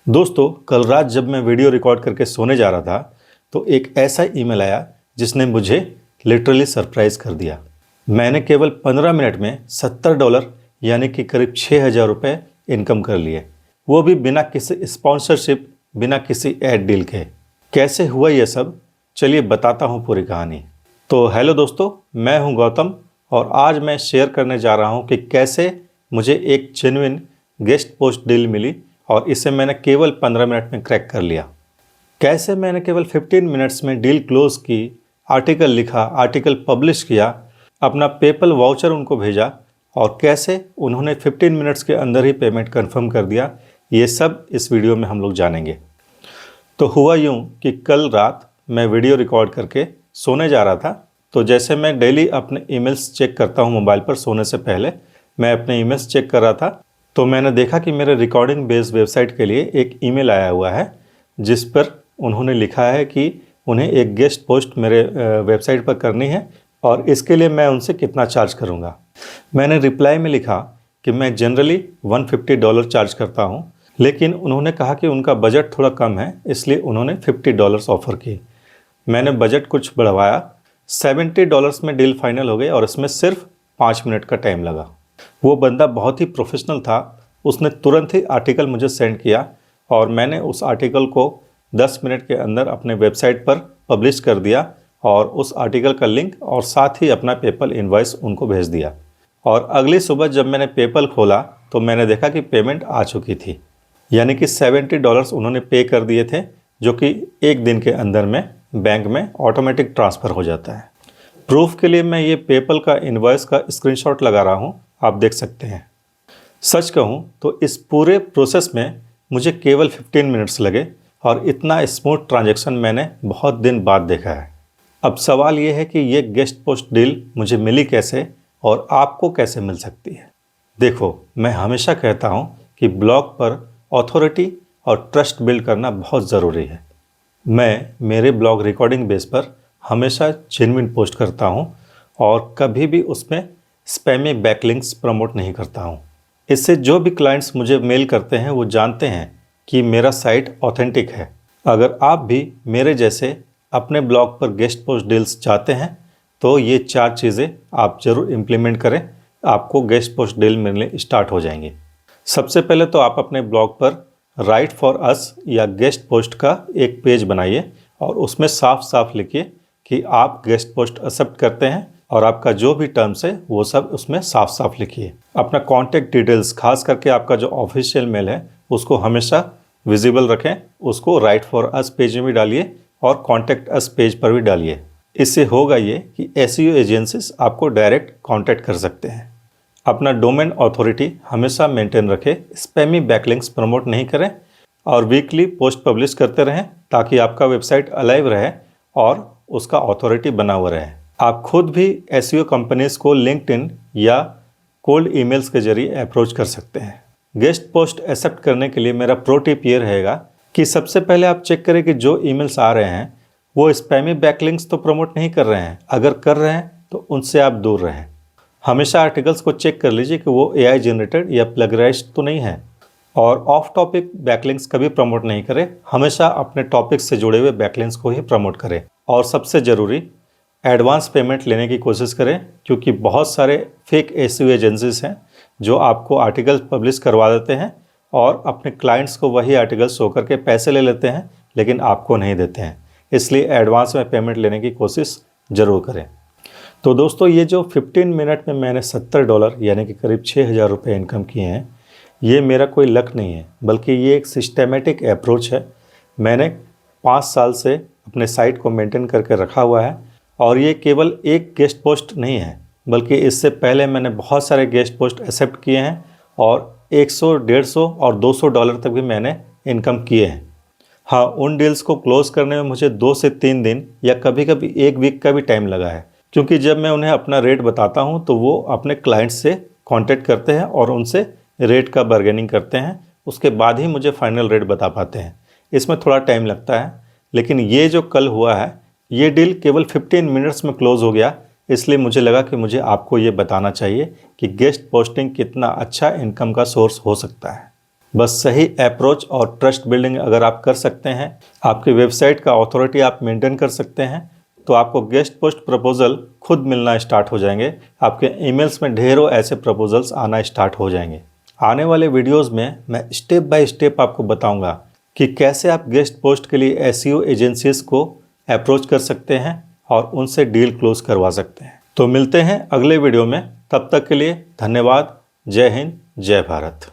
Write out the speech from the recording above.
दोस्तों, कल रात जब मैं वीडियो रिकॉर्ड करके सोने जा रहा था तो एक ऐसा ईमेल आया जिसने मुझे लिटरली सरप्राइज कर दिया। मैंने केवल 15 मिनट में $70 यानी कि करीब 6,000 रुपये इनकम कर लिए, वो भी बिना किसी स्पॉन्सरशिप, बिना किसी ऐड डील के। कैसे हुआ ये सब, चलिए बताता हूँ पूरी कहानी। तो हेलो दोस्तों, मैं हूँ गौतम और आज मैं शेयर करने जा रहा हूँ कि कैसे मुझे एक जेन्युइन गेस्ट पोस्ट डील मिली और इसे मैंने केवल 15 मिनट में क्रैक कर लिया। कैसे मैंने केवल 15 मिनट्स में डील क्लोज की, आर्टिकल लिखा, आर्टिकल पब्लिश किया, अपना पेपल वाउचर उनको भेजा और कैसे उन्होंने 15 मिनट्स के अंदर ही पेमेंट कंफर्म कर दिया, ये सब इस वीडियो में हम लोग जानेंगे। तो हुआ यूँ कि कल रात मैं वीडियो रिकॉर्ड करके सोने जा रहा था। तो जैसे मैं डेली अपने ईमेल्स चेक करता हूँ मोबाइल पर सोने से पहले, मैं अपने ईमेल्स चेक कर रहा था तो मैंने देखा कि मेरे रिकॉर्डिंग बेस्ड वेबसाइट के लिए एक ईमेल आया हुआ है जिस पर उन्होंने लिखा है कि उन्हें एक गेस्ट पोस्ट मेरे वेबसाइट पर करनी है और इसके लिए मैं उनसे कितना चार्ज करूंगा। मैंने रिप्लाई में लिखा कि मैं जनरली $150 चार्ज करता हूं, लेकिन उन्होंने कहा कि उनका बजट थोड़ा कम है, इसलिए उन्होंने $50 ऑफ़र की। मैंने बजट कुछ बढ़वाया, $70 में डील फाइनल हो गई और इसमें सिर्फ 5 मिनट का टाइम लगा। वो बंदा बहुत ही प्रोफेशनल था, उसने तुरंत ही आर्टिकल मुझे सेंड किया और मैंने उस आर्टिकल को 10 मिनट के अंदर अपने वेबसाइट पर पब्लिश कर दिया और उस आर्टिकल का लिंक और साथ ही अपना पेपल इनवॉइस उनको भेज दिया। और अगली सुबह जब मैंने पेपल खोला तो मैंने देखा कि पेमेंट आ चुकी थी, यानी कि $70 उन्होंने पे कर दिए थे, जो कि एक दिन के अंदर में बैंक में ऑटोमेटिक ट्रांसफ़र हो जाता है। प्रूफ के लिए मैं ये पेपल का इनवॉइस का स्क्रीनशॉट लगा रहा हूँ, आप देख सकते हैं। सच कहूँ तो इस पूरे प्रोसेस में मुझे केवल 15 मिनट्स लगे और इतना स्मूथ ट्रांजैक्शन मैंने बहुत दिन बाद देखा है। अब सवाल ये है कि ये गेस्ट पोस्ट डील मुझे मिली कैसे और आपको कैसे मिल सकती है। देखो, मैं हमेशा कहता हूँ कि ब्लॉग पर ऑथोरिटी और ट्रस्ट बिल्ड करना बहुत ज़रूरी है। मैं मेरे ब्लॉग रिकॉर्डिंग बेस पर हमेशा जेन्युइन पोस्ट करता हूँ और कभी भी उसमें स्पैमी बैकलिंक्स प्रमोट नहीं करता हूँ। इससे जो भी क्लाइंट्स मुझे मेल करते हैं वो जानते हैं कि मेरा साइट ऑथेंटिक है। अगर आप भी मेरे जैसे अपने ब्लॉग पर गेस्ट पोस्ट डील्स चाहते हैं तो ये 4 चीज़ें आप ज़रूर इम्प्लीमेंट करें, आपको गेस्ट पोस्ट डील मिलने स्टार्ट हो जाएंगे। सबसे पहले तो आप अपने ब्लॉग पर राइट फॉर अस या गेस्ट पोस्ट का एक पेज बनाइए और उसमें साफ साफ लिखिए कि आप गेस्ट पोस्ट एक्सेप्ट करते हैं और आपका जो भी टर्म्स है वो सब उसमें साफ साफ लिखिए। अपना कॉन्टैक्ट डिटेल्स, खास करके आपका जो ऑफिशियल मेल है उसको हमेशा विजिबल रखें, उसको राइट फॉर अस पेज में भी डालिए और कॉन्टैक्ट अस पेज पर भी डालिए। इससे होगा ये कि एसईओ एजेंसीज आपको डायरेक्ट कॉन्टैक्ट कर सकते हैं। अपना डोमेन अथॉरिटी हमेशा मेंटेन रखें, स्पैमी बैकलिंक्स प्रमोट नहीं करें और वीकली पोस्ट पब्लिश करते रहें ताकि आपका वेबसाइट अलाइव रहे और उसका अथॉरिटी बना हुआ रहे। आप खुद भी एसईओ कंपनीज को लिंक्डइन या कोल्ड ईमेल्स के जरिए अप्रोच कर सकते हैं। गेस्ट पोस्ट एक्सेप्ट करने के लिए मेरा प्रो टिप ये रहेगा कि सबसे पहले आप चेक करें कि जो ईमेल्स आ रहे हैं वो स्पैमी बैकलिंक्स तो प्रमोट नहीं कर रहे हैं। अगर कर रहे हैं तो उनसे आप दूर रहें। हमेशा आर्टिकल्स को चेक कर लीजिए कि वो AI जनरेटेड या प्लगराइज्ड तो नहीं है। और ऑफ टॉपिक बैकलिंक्स कभी प्रमोट नहीं करें, हमेशा अपने टॉपिक से जुड़े हुए बैकलिंक्स को ही प्रमोट करें। और सबसे ज़रूरी, एडवांस पेमेंट लेने की कोशिश करें, क्योंकि बहुत सारे फेक एसईओ एजेंसीज हैं जो आपको आर्टिकल पब्लिश करवा देते हैं और अपने क्लाइंट्स को वही आर्टिकल शो करके पैसे ले लेते हैं, लेकिन आपको नहीं देते हैं। इसलिए एडवांस में पेमेंट लेने की कोशिश ज़रूर करें। तो दोस्तों, ये जो 15 मिनट में मैंने $70 यानी कि करीब 6,000 रुपये इनकम किए हैं, ये मेरा कोई लक नहीं है, बल्कि ये एक सिस्टेमेटिक अप्रोच है। मैंने 5 साल से अपने साइट को मेंटेन करके रखा हुआ है और ये केवल एक गेस्ट पोस्ट नहीं है, बल्कि इससे पहले मैंने बहुत सारे गेस्ट पोस्ट एक्सेप्ट किए हैं और 100, 150 और $200 तक भी मैंने इनकम किए हैं। हाँ, उन डील्स को क्लोज करने में मुझे 2 से 3 दिन या कभी कभी 1 वीक का भी टाइम लगा है, क्योंकि जब मैं उन्हें अपना रेट बताता हूँ तो वो अपने क्लाइंट्स से कॉन्टेक्ट करते हैं और उनसे रेट का बार्गेनिंग करते हैं। उसके बाद ही मुझे फाइनल रेट बता पाते हैं। इसमें थोड़ा टाइम लगता है, लेकिन ये जो कल हुआ है ये डील केवल 15 मिनट्स में क्लोज हो गया। इसलिए मुझे लगा कि मुझे आपको ये बताना चाहिए कि गेस्ट पोस्टिंग कितना अच्छा इनकम का सोर्स हो सकता है। बस सही अप्रोच और ट्रस्ट बिल्डिंग अगर आप कर सकते हैं, आपकी वेबसाइट का अथॉरिटी आप मेंटेन कर सकते हैं, तो आपको गेस्ट पोस्ट प्रपोजल खुद मिलना स्टार्ट हो जाएंगे। आपके ईमेल्स में ढेरों ऐसे प्रपोजल्स आना स्टार्ट हो जाएंगे। आने वाले वीडियोस में मैं स्टेप बाय स्टेप आपको बताऊंगा कि कैसे आप गेस्ट पोस्ट के लिए एसईओ एजेंसीज को अप्रोच कर सकते हैं और उनसे डील क्लोज करवा सकते हैं। तो मिलते हैं अगले वीडियो में, तब तक के लिए धन्यवाद। जय हिंद, जय भारत।